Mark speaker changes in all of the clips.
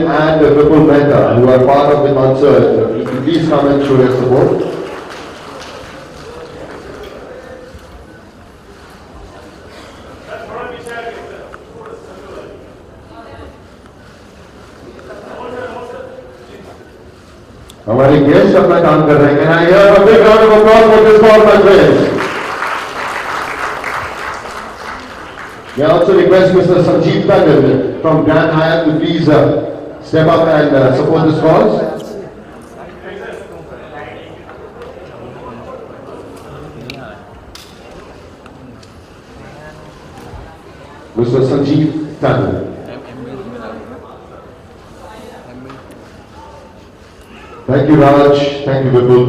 Speaker 1: And Vipul Mehta, who are part of the concert, please come and show your support. हमारे guest अपना काम कर रहे हैं. Can I hear a big round of applause for this call, my friends? May I also request Mr. Sanjeev Tandon from Grand Hyatt to please step up and support this cause. Mr. Sanjeev Tandon. Thank you, Raj. Thank you, Vipul.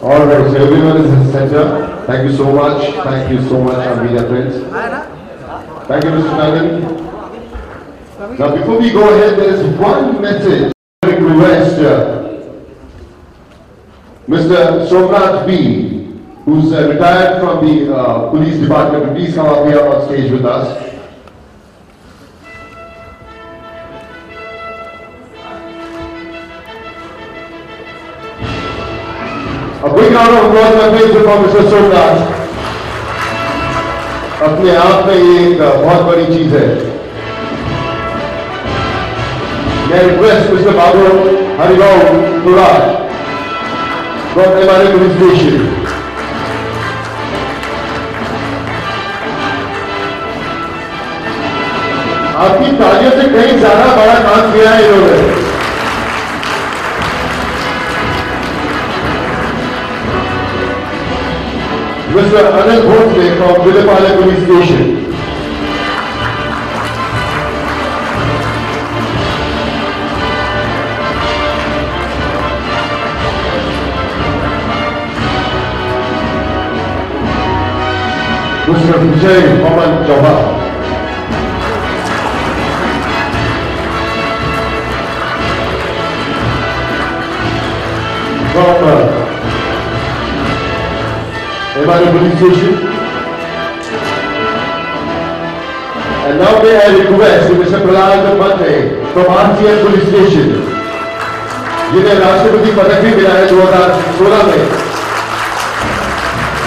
Speaker 1: All right, so everyone is in the center. Thank you so much. Thank you so much, our media friends. Thank you, Mr. Tandon. Now, before we go ahead, there is one message I request Mr. Somnath B, who's retired from the police department, to please come up here on stage with us. A big round of applause my friends for Mr. Somnath. अपने आप में ये एक बहुत बड़ी चीज है. मैं request mister Babu Haribhau तुराज from MRA Police Station. आपकी तालियों से कहीं ज्यादा बड़ा काम किया है इन्होंने. Mr. Anand Bhosle from Vilapala Police Station. Mr. Vijay Pawan Chauhan. From MRA Police Station. And now may I request Mr. Prahlad Matre from RCM Police Station, जिन्हें राष्ट्रपति पदक भी मिला है 2016 में.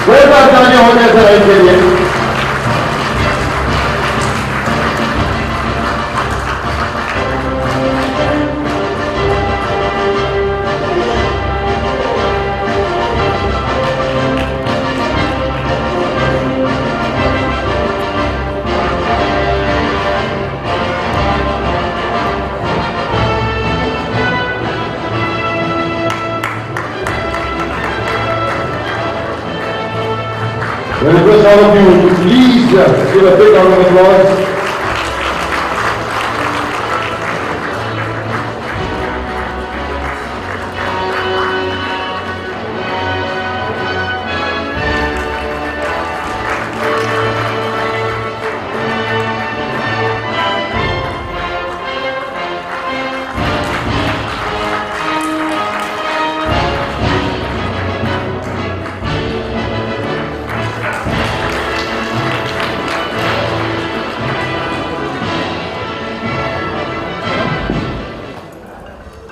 Speaker 1: कोई बात जाने होने सर के लिए. I request all of you to please give a big round of applause.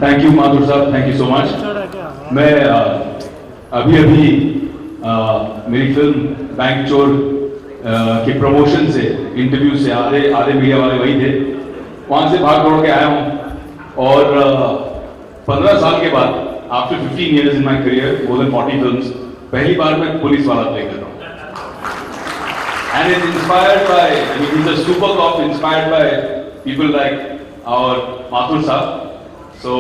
Speaker 2: Thank you Madhur साहब, थैंक यू सो मच. मैं अभी मेरी फिल्म बैंक चोर के प्रमोशन से, इंटरव्यू से आधे मीडिया वाले वही थे, वहां से भाग दौड़ के आया हूं. और 15 साल के बाद, after 15 years in my career, more than 40 films, पहली बार मैं पुलिस वाला प्ले कर रहा हूं. And it's inspired by, I mean, he's a super cop inspired by people like our Mathur साहब. So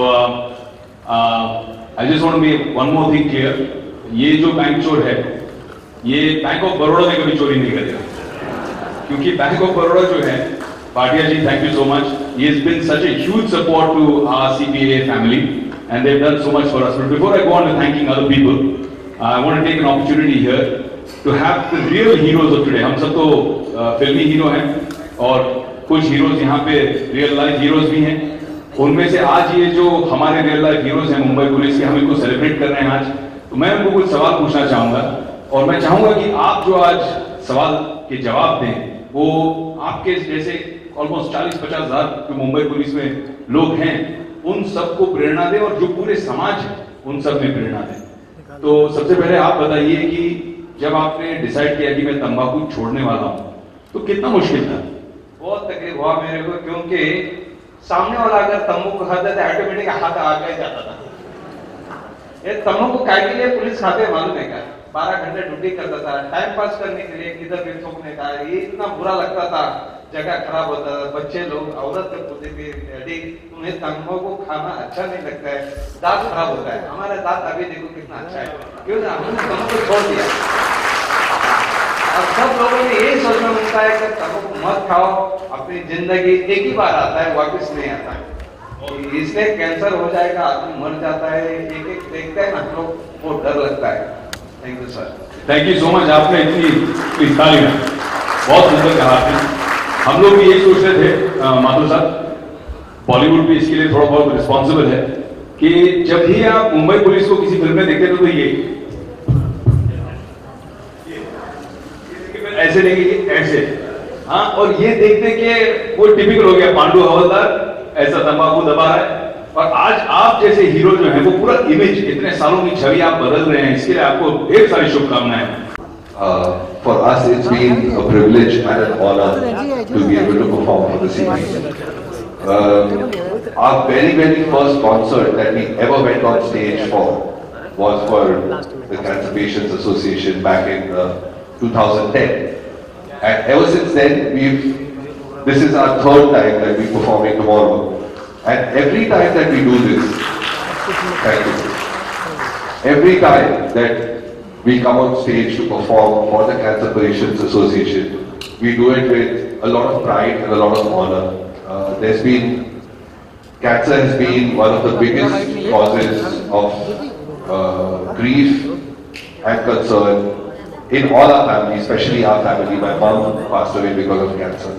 Speaker 2: I just want to make one more thing clear. ये जो bank चोर है, ये बैंक ऑफ बड़ौदा में कभी चोरी नहीं करेगा, क्योंकि बैंक ऑफ बड़ौदा जो है, Bhatia ji thank you so much. He has been such a huge support to our CPA family, and they've done so much for us. But before I go on to thanking other people, I want to take an opportunity here to have the real heroes of today. हम सब तो फिल्मी hero हैं और कुछ heroes यहाँ पे real life heroes भी हैं. उनमें से आज ये जो हमारे रियल लाइफ हीरोज हैं मुंबई पुलिस के, हम इनको सेलिब्रेट कर रहे हैं आज. तो मैं उनको कुछ सवाल पूछना चाहूंगा और मैं चाहूंगा कि आप जो आज सवाल के जवाब दें वो आपके जैसे ऑलमोस्ट 40-50 हजार जो मुंबई पुलिस में लोग हैं उन सबको प्रेरणा दें और जो पूरे समाज है उन सब में प्रेरणा दें. तो सबसे पहले आप बताइए कि जब आपने डिसाइड किया कि मैं तंबाकू छोड़ने वाला हूं तो कितना मुश्किल था?
Speaker 3: बहुत तकलीफ हुआ मेरे को, क्योंकि सामने वाला अगर तंबाकू खाता था ऑटोमेटिक हाथ आगे जाता था. ये तंबाकू काय के लिए पुलिस खाते मालूम है क्या? 12 घंटे ड्यूटी करता था टाइम पास करने के लिए, किधर भी थूकने का. ये इतना बुरा लगता था, जगह खराब होता था. बच्चे लोग औरत बोलते थे डैडी तुम्हें तंबाकू खाना अच्छा नहीं लगता है, दांत खराब होता है. हमारा दांत अभी देखो कितना अच्छा है, क्यों हमने तंबाकू छोड़ दिया. और सब लोगों ने यही सोचना मिलता है कि तंबाकू मत खाओ, अपनी जिंदगी एक ही बार आता है, वापस नहीं आता है. इसलिए कैंसर हो जाएगा, आदमी मर जाता है, एक एक देखते हैं ना हम लोग, वो डर लगता है. Thank you sir.
Speaker 2: Thank you so much. आपने इतनी ताली में बहुत सुंदर कहा आपने. हम लोग भी यही सोच रहे थे माधुर साहब, बॉलीवुड भी इसके लिए थोड़ा बहुत रिस्पॉन्सिबल है कि जब भी आप मुंबई पुलिस को किसी फिल्म में देखते तो ये ऐसे देखेंगे ऐसे, हाँ, और ये देखते कि वो टिपिकल हो गया पांडु हवलदार ऐसा तंबाकू दबा रहा है. और आज आप जैसे हीरो जो है वो पूरा इमेज, इतने सालों की छवि आप बदल रहे हैं, इसके लिए आपको ढेर सारी शुभकामनाएं.
Speaker 1: For us, it's been a privilege and an honor to be able to perform for the CPA. Our very first concert that we ever went on stage for was for the Cancer Patients Association back in 2010. And ever since then, this is our third time that we're performing tomorrow. And every time that we do this, thank you. Every time that we come on stage to perform for the Cancer Patients Association, we do it with a lot of pride and a lot of honor. Cancer has been one of the biggest causes of grief and concern in all our families, especially our family. My mom passed away because of cancer.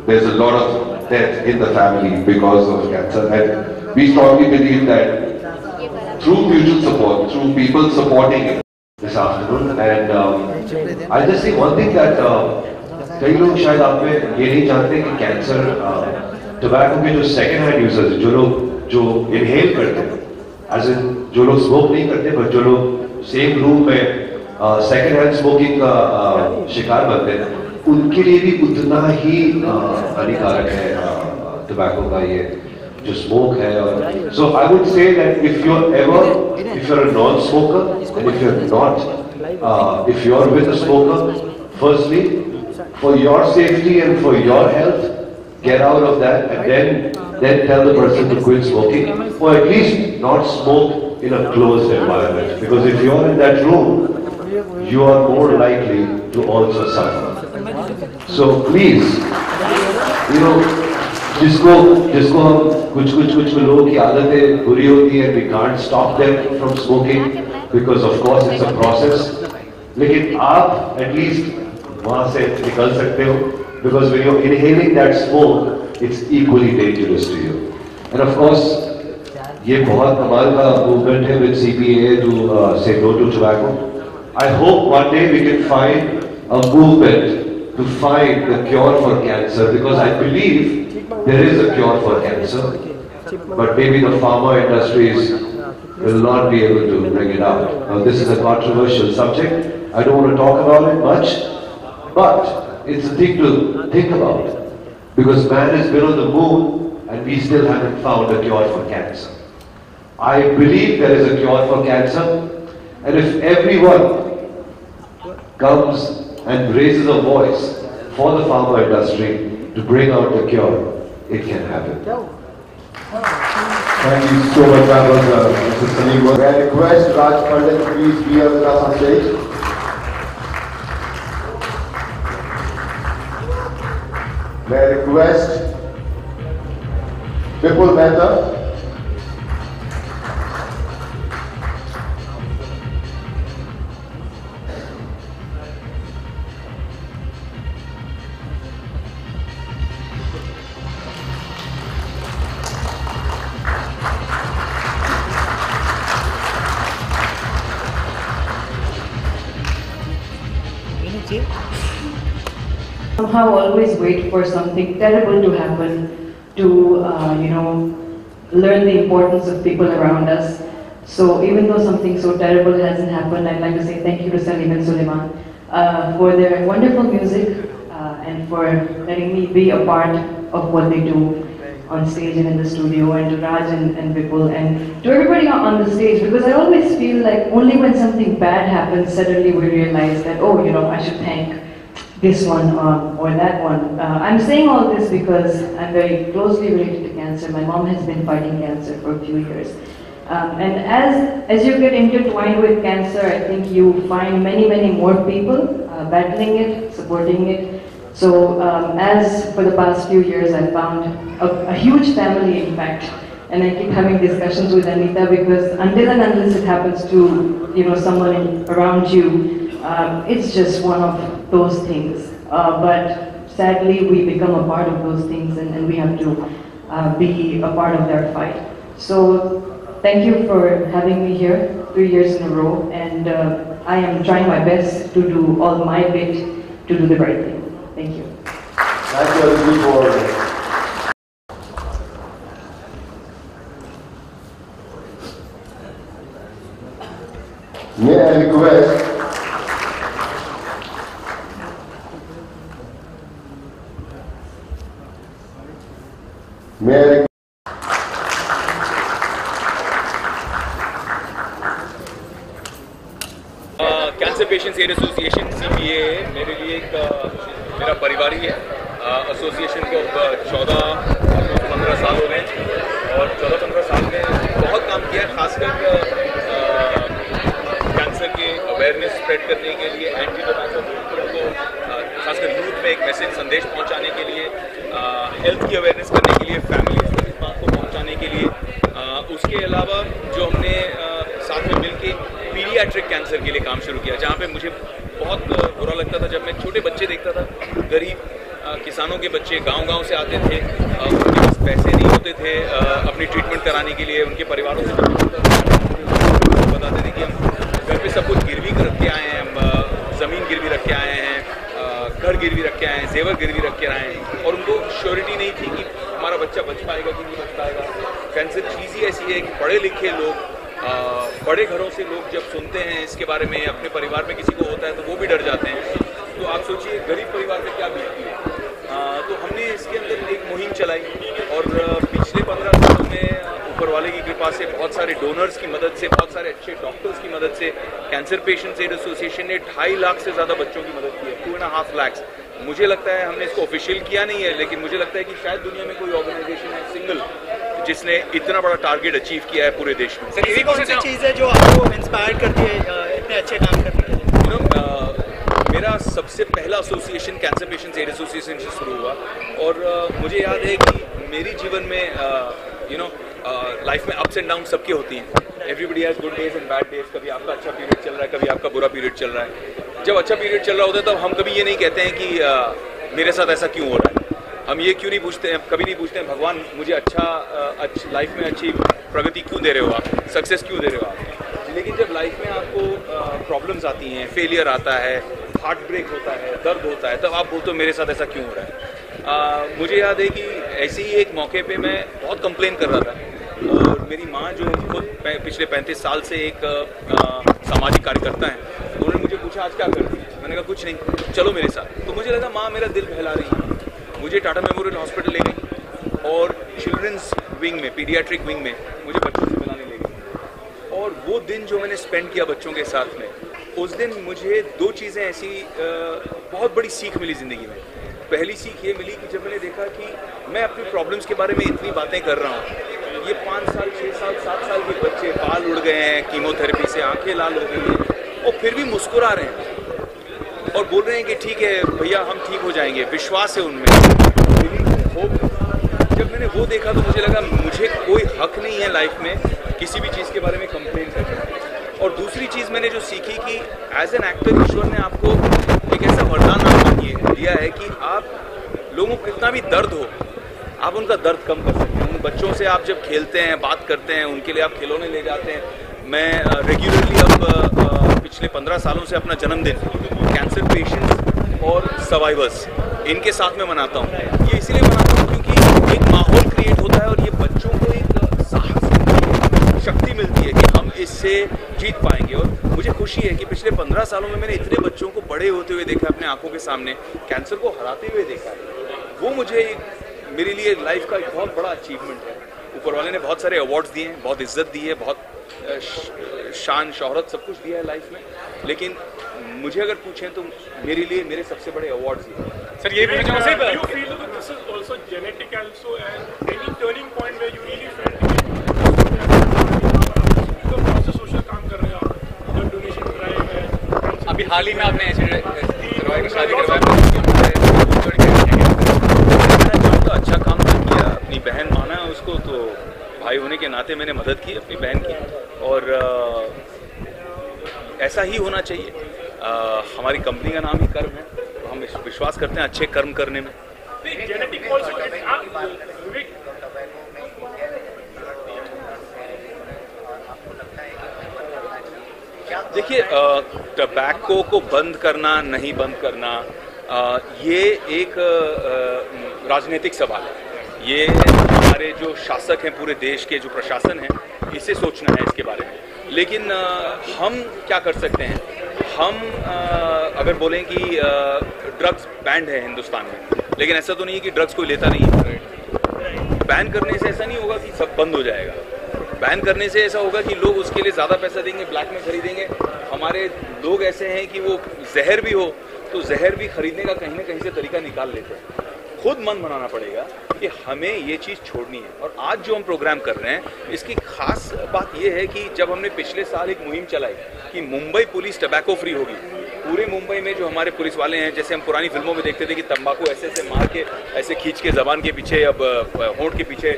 Speaker 1: There's a lot of death in the family because of cancer, and we strongly believe that through mutual support, through people supporting it this afternoon, and I'll just say one thing that कई लोग शायद आप में ये नहीं जानते कि cancer tobacco के जो सेकेंड हैंड यूजर्स, जो लोग जो इनहेल करते हैं, एज इन जो लोग स्मोक नहीं करते पर जो लोग सेम रूम में सेकेंड हैंड स्मोकिंग का शिकार बनते हैं, उनके लिए भी उतना ही हानिकारक है टोबैको का ये जो स्मोक है. और so I would say that if you are a non smoker and if you are with a smoker, firstly for your safety and for your health, get out of that, and then tell the person to quit smoking, or at least not smoke in a closed environment, because if you are in that room, you are more likely to also suffer. So please, जिसको हम कुछ लोगों की आदतें बुरी होती है, we can't stop them from smoking because of course it's a process, लेकिन आप at least वहाँ से निकल सकते हो, because when you're inhaling that smoke, it's equally dangerous to you. And of course, ये बहुत कमाल का movement है with CPA to say no to tobacco. I hope one day we can find a movement to find the cure for cancer, because I believe there is a cure for cancer, but maybe the pharma industries will not be able to bring it out. Now, this is a controversial subject. I don't want to talk about it much, but it's a thing to think about, because man has been on the moon and we still haven't found a cure for cancer. I believe there is a cure for cancer, and if everyone comes and raises a voice for the pharma industry to bring out the cure, it can happen. Thank you so much, that was Mr. Salim. May I request Raj Pandit to please be here with us on stage. May I request Vipul Mehta?
Speaker 4: Somehow always wait for something terrible to happen to, learn the importance of people around us. So even though something so terrible hasn't happened, I'd like to say thank you to Salim and Suleiman for their wonderful music and for letting me be a part of what they do on stage and in the studio, and to Raj and Vipul and to everybody on the stage, because I always feel like only when something bad happens, suddenly we realize that, oh, I should thank this one or that one. I'm saying all this because I'm very closely related to cancer. My mom has been fighting cancer for a few years. And as you get intertwined with cancer, I think you find many, many more people battling it, supporting it. So as for the past few years, I've found a huge family, in fact. And I keep having discussions with Anita, because until and unless it happens to someone around you, it's just one of those things. But sadly, we become a part of those things, and we have to be a part of their fight. So thank you for having me here 3 years in a row, and I am trying my best to do all my bit to do the right thing. Thank you.
Speaker 1: Thank you, Aditi, for may I request
Speaker 2: cancer patients aid association CPA मेरे लिए एक मेरा परिवार ही है। Association को 14-15 साल हो गए और 14-15 साल में बहुत काम किया है, खासकर कैंसर के अवेयरनेस स्प्रेड करने के लिए, एंटी टोबैको मूवमेंट को खासकर यूथ में एक मैसेज संदेश पहुंचाने के लिए, हेल्थ की अवेयरनेस करने के लिए, फैमिलीज तक इस बात को पहुंचाने के लिए। उसके अलावा जो हमने साथ में मिलके पीडियाट्रिक कैंसर के लिए काम शुरू किया, जहाँ पे मुझे बहुत बुरा लगता था जब मैं छोटे बच्चे देखता था, गरीब किसानों के बच्चे गांव-गांव से आते थे, उनके पास पैसे नहीं होते थे अपनी ट्रीटमेंट कराने के लिए, उनके परिवारों से बताते थे कि हम घर पे सब कुछ गिरवी रख के आए हैं, हम ज़मीन गिरवी रख के आए हैं, घर गिरवी रख के आए हैं, जेवर गिरवी रख के आए हैं, और उनको श्योरिटी नहीं थी कि हमारा बच्चा बच पाएगा कि नहीं बच पाएगा। कैंसर चीज़ ही ऐसी है कि पढ़े लिखे लोग, बड़े घरों से लोग जब सुनते हैं इसके बारे में, अपने परिवार में किसी को होता है तो वो भी डर जाते हैं। तो आप सोचिए गरीब परिवार में क्या बीतती है। तो हमने इसके अंदर एक मुहिम चलाई, और पिछले 15 सालों में ऊपर वाले की कृपा से, बहुत सारे डोनर्स की मदद से, बहुत सारे अच्छे डॉक्टर्स की मदद से, कैंसर पेशेंट्स एड एसोसिएशन ने 2.5 लाख से ज़्यादा बच्चों की मदद की है, 2.5 लाख। मुझे लगता है हमने इसको ऑफिशियल किया नहीं है, लेकिन मुझे लगता है कि शायद दुनिया में कोई ऑर्गेनाइजेशन है सिंगल जिसने इतना बड़ा टारगेट अचीव किया है पूरे देश में।
Speaker 5: सर, कौन सी चीज़ है जो आपको इंस्पायर करती है इतने अच्छे काम करने के लिए?
Speaker 2: मेरा सबसे पहला association cancer patients aid association से शुरू हुआ, और मुझे याद है कि मेरी जीवन में लाइफ में अप्स एंड डाउन सबके होती हैं। Everybody has good days and bad days. कभी आपका अच्छा पीरियड चल रहा है, कभी आपका बुरा पीरियड चल रहा है। जब अच्छा पीरियड चल रहा होता है तब हम कभी ये नहीं कहते हैं कि मेरे साथ ऐसा क्यों हो रहा है। हम ये क्यों नहीं पूछते हैं, कभी नहीं पूछते हैं भगवान मुझे लाइफ में अच्छी प्रगति क्यों दे रहे हो आप, सक्सेस क्यों दे रहे हो आप। लेकिन जब लाइफ में आपको प्रॉब्लम्स आती हैं, फेलियर आता है, हार्ट ब्रेक होता है, दर्द होता है, तब आप बोलते हो मेरे साथ ऐसा क्यों हो रहा है। मुझे याद है कि ऐसे ही एक मौके पे मैं बहुत कंप्लेन कर रहा था, और मेरी माँ जो खुद पिछले 35 साल से एक सामाजिक कार्यकर्ता हैं, उन्होंने मुझे पूछा आज क्या कर रही है। मैंने कहा कुछ नहीं, चलो मेरे साथ। तो मुझे लगा माँ मेरा दिल बहला रही है। मुझे टाटा मेमोरियल हॉस्पिटल ले गई, और चिल्ड्रंस विंग में, पीडियाट्रिक विंग में मुझे बच्चों से मिलाने ले गई। और वो दिन जो मैंने स्पेंड किया बच्चों के साथ में, उस दिन मुझे 2 चीज़ें ऐसी बहुत बड़ी सीख मिली ज़िंदगी में। पहली सीख ये मिली कि जब मैंने देखा कि मैं अपनी प्रॉब्लम्स के बारे में इतनी बातें कर रहा हूँ, ये 5 साल, 6 साल, 7 साल के बच्चे बाल उड़ गए हैं कीमोथेरेपी से, आंखें लाल हो गई हैं, और फिर भी मुस्कुरा रहे हैं और बोल रहे हैं कि ठीक है भैया हम ठीक हो जाएंगे, विश्वास है उनमें। मैंने वो देखा तो मुझे लगा मुझे कोई हक नहीं है लाइफ में किसी भी चीज़ के बारे में कंप्लेन करने। और दूसरी चीज़ मैंने जो सीखी कि एज एन एक्टर ईश्वर ने आपको एक ऐसा वरदान आपको दिया है कि आप लोगों को कितना भी दर्द हो आप उनका दर्द कम कर सकते हैं। उन बच्चों से आप जब खेलते हैं, बात करते हैं, उनके लिए आप खिलौने ले जाते हैं। मैं रेगुलरली अब पिछले 15 सालों से अपना जन्मदिन कैंसर पेशेंट्स और सर्वाइवर्स इनके साथ में मनाता हूँ। ये इसलिए मनाता हूँ क्योंकि एक माहौल क्रिएट होता है और ये बच्चों को एक साहस शक्ति मिलती है कि हम इससे जीत पाएंगे। और मुझे खुशी है कि पिछले 15 सालों में मैंने इतने बच्चों को बड़े होते हुए देखा, अपने आंखों के सामने कैंसर को हराते हुए देखा है। वो मुझे मेरे लिए लाइफ का एक बहुत बड़ा अचीवमेंट है। ऊपर वाले ने बहुत सारे अवार्ड्स दिए हैं, बहुत इज्जत दी है, बहुत शान शोहरत सब कुछ दिया है लाइफ में, लेकिन मुझे अगर पूछें तो मेरे लिए मेरे सबसे बड़े अवार्ड्स ही हैं।
Speaker 6: सर ये भी मुझे sir you feel that this is also genetic also and any turning point where you really felt तो बहुत से सोशल काम कर रहे हो आप, जो डोनेशन ड्राइव है।
Speaker 2: अभी हाल ही में आपने ऐसे करवाया शादी करवाया तो अच्छा काम किया, अपनी बहन माना उसको, तो भाई होने के नाते मैंने मदद की अपनी बहन की। और ऐसा ही होना चाहिए। हमारी कंपनी का नाम ही कर्म है, तो हम विश्वास करते हैं अच्छे कर्म करने में।
Speaker 6: जेनेटिक आल्सो
Speaker 2: देखिए, टबैको को बंद करना नहीं बंद करना ये एक राजनीतिक सवाल है। ये हमारे जो शासक हैं पूरे देश के, जो प्रशासन है, इसे सोचना है इसके बारे में। लेकिन हम क्या कर सकते हैं? हम अगर बोलें कि ड्रग्स बैंड है हिंदुस्तान में, लेकिन ऐसा तो नहीं है कि ड्रग्स कोई लेता नहीं है। बैन करने से ऐसा नहीं होगा कि सब बंद हो जाएगा। बैन करने से ऐसा होगा कि लोग उसके लिए ज़्यादा पैसा देंगे, ब्लैक में खरीदेंगे। हमारे लोग ऐसे हैं कि वो जहर भी हो तो जहर भी खरीदने का कहीं ना कहीं से तरीका निकाल लेते हैं। खुद मन बनाना पड़ेगा कि हमें ये चीज़ छोड़नी है। और आज जो हम प्रोग्राम कर रहे हैं, इसकी खास बात ये है कि जब हमने पिछले साल एक मुहिम चलाई कि मुंबई पुलिस टबैको फ्री होगी, पूरे मुंबई में जो हमारे पुलिस वाले हैं, जैसे हम पुरानी फिल्मों में देखते थे कि तंबाकू ऐसे ऐसे मार के, ऐसे खींच के जबान के पीछे, अब होंठ के पीछे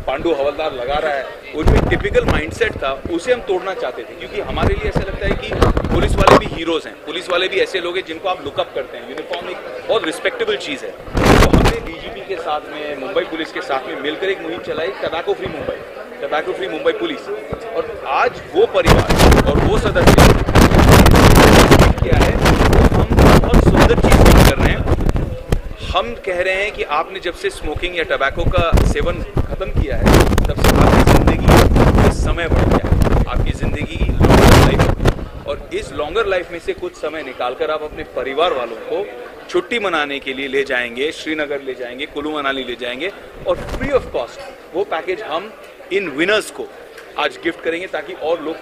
Speaker 2: पांडु हवलदार लगा रहा है, वो जो टिपिकल माइंडसेट था उसे हम तोड़ना चाहते थे। क्योंकि हमारे लिए ऐसा लगता है कि पुलिस वाले भी हीरोज़ हैं, पुलिस वाले भी ऐसे लोग हैं जिनको आप लुकअप करते हैं। यूनिफॉर्म एक बहुत रिस्पेक्टेबल चीज़ है। तो हमने डीजीपी के साथ में, मुंबई पुलिस के साथ में मिलकर एक मुहिम चलाई, tobacco free Mumbai, tobacco free Mumbai police. और आज वो परिवार और वो सदस्य क्या है, तो हम बहुत सुंदर चीज़ कर रहे हैं। हम कह रहे हैं कि आपने जब से स्मोकिंग या टबैको का सेवन खत्म किया है, तब से आपकी ज़िंदगी का समय बढ़ गया है, आपकी ज़िंदगी की लॉन्गर लाइफ। और इस लॉन्गर लाइफ में से कुछ समय निकालकर आप अपने परिवार वालों को छुट्टी मनाने के लिए ले जाएंगे, श्रीनगर ले जाएंगे, कुल्लू मनाली ले जाएंगे, और फ्री ऑफ कॉस्ट वो पैकेज हम इन विनर्स को आज गिफ्ट करेंगे ताकि और लोग